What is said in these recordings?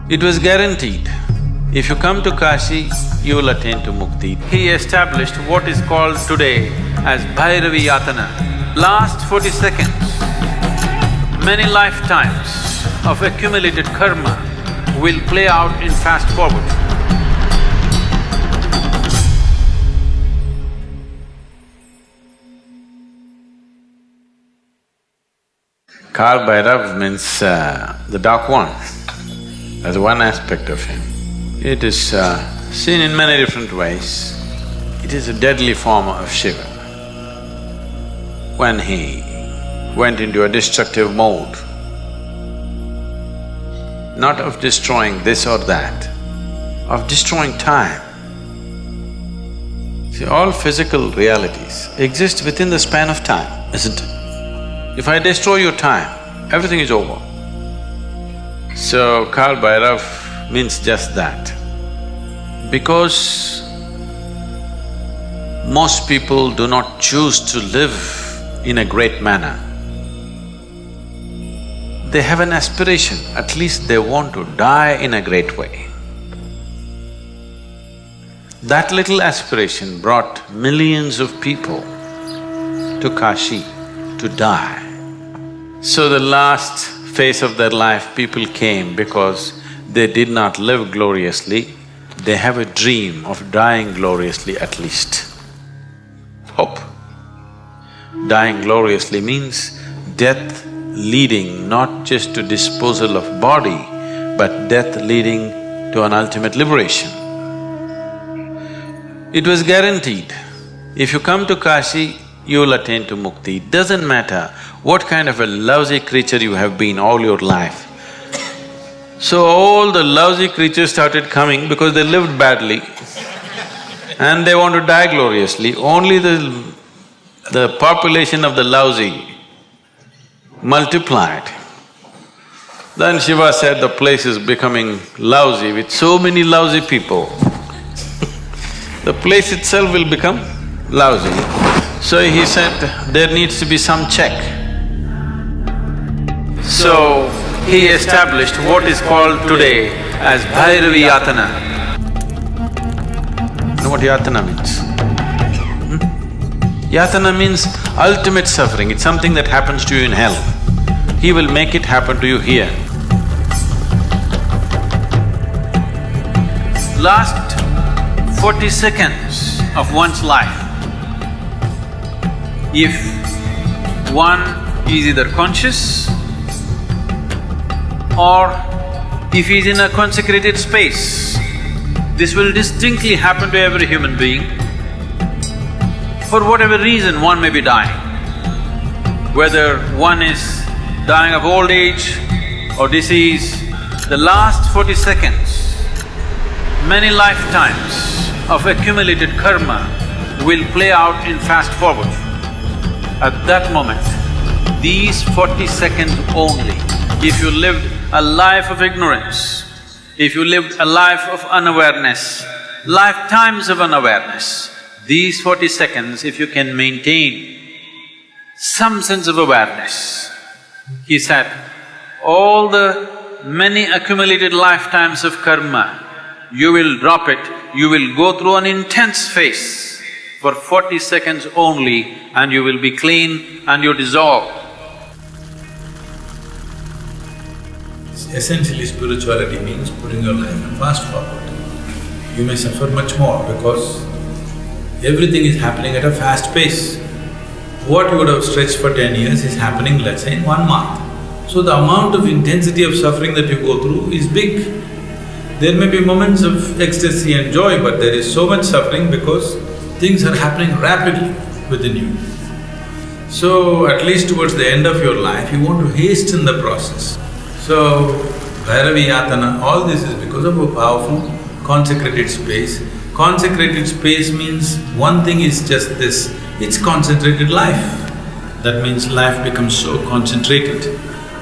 It was guaranteed, if you come to Kashi, you will attain to mukti. He established what is called today as Bhairavi Yatana. Last 40 seconds, many lifetimes of accumulated karma will play out in fast forward. Kal Bhairav means the dark one. That's one aspect of him. It is seen in many different ways. It is a deadly form of Shiva. When he went into a destructive mode, not of destroying this or that, of destroying time. See, all physical realities exist within the span of time, isn't it? If I destroy your time, everything is over. So, Kal Bhairav means just that. Because most people do not choose to live in a great manner, they have an aspiration, at least they want to die in a great way. That little aspiration brought millions of people to Kashi to die. So the last phase of their life, people came because they did not live gloriously, they have a dream of dying gloriously at least. Hope. Dying gloriously means death leading not just to disposal of body, but death leading to an ultimate liberation. It was guaranteed, if you come to Kashi, you will attain to mukti. It doesn't matter what kind of a lousy creature you have been all your life. So all the lousy creatures started coming because they lived badly and they want to die gloriously. Only the population of the lousy multiplied. Then Shiva said the place is becoming lousy with so many lousy people. The place itself will become lousy. So he said, there needs to be some check. So he established what is called today as Bhairavi Yatana. You know what Yatana means? Yatana means ultimate suffering, it's something that happens to you in hell. He will make it happen to you here. Last 40 seconds of one's life, if one is either conscious or if he is in a consecrated space, this will distinctly happen to every human being. For whatever reason, one may be dying. Whether one is dying of old age or disease, the last 40 seconds, many lifetimes of accumulated karma will play out in fast forward. At that moment, these 40 seconds only, if you lived a life of ignorance, if you lived a life of unawareness, lifetimes of unawareness, these 40 seconds, if you can maintain some sense of awareness, he said, all the many accumulated lifetimes of karma, you will drop it, you will go through an intense phase for 40 seconds only and you will be clean and you dissolve. Essentially, spirituality means putting your life in fast forward. You may suffer much more because everything is happening at a fast pace. What you would have stretched for 10 years is happening, let's say, in 1 month. So the amount of intensity of suffering that you go through is big. There may be moments of ecstasy and joy, but there is so much suffering because things are happening rapidly within you. So, at least towards the end of your life, you want to hasten the process. So, Bhairavi Yatana, all this is because of a powerful consecrated space. Consecrated space means one thing is just this, it's concentrated life. That means life becomes so concentrated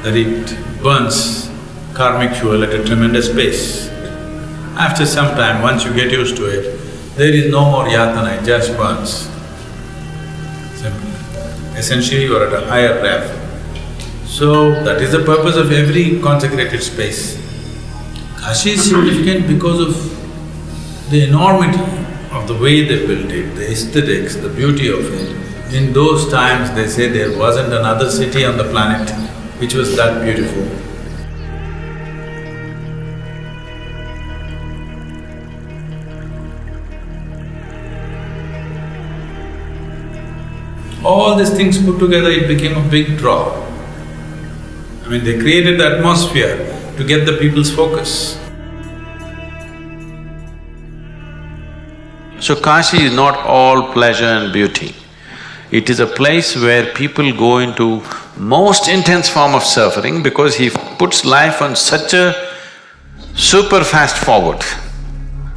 that it burns karmic fuel at a tremendous pace. After some time, once you get used to it, there is no more yatana, it just burns. Simple. Essentially, you are at a higher rev. So, that is the purpose of every consecrated space. Kashi is significant because of the enormity of the way they built it, the aesthetics, the beauty of it. In those times, they say there wasn't another city on the planet which was that beautiful. All these things put together, it became a big draw. I mean, they created the atmosphere to get the people's focus. So Kashi is not all pleasure and beauty. It is a place where people go into most intense form of suffering because he puts life on such a super fast forward.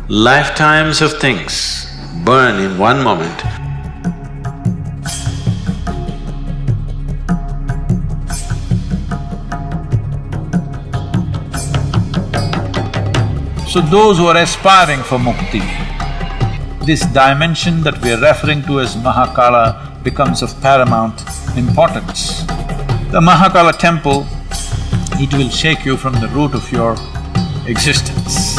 Lifetimes of things burn in one moment. So those who are aspiring for mukti, this dimension that we are referring to as Mahakala becomes of paramount importance. The Mahakala temple, it will shake you from the root of your existence.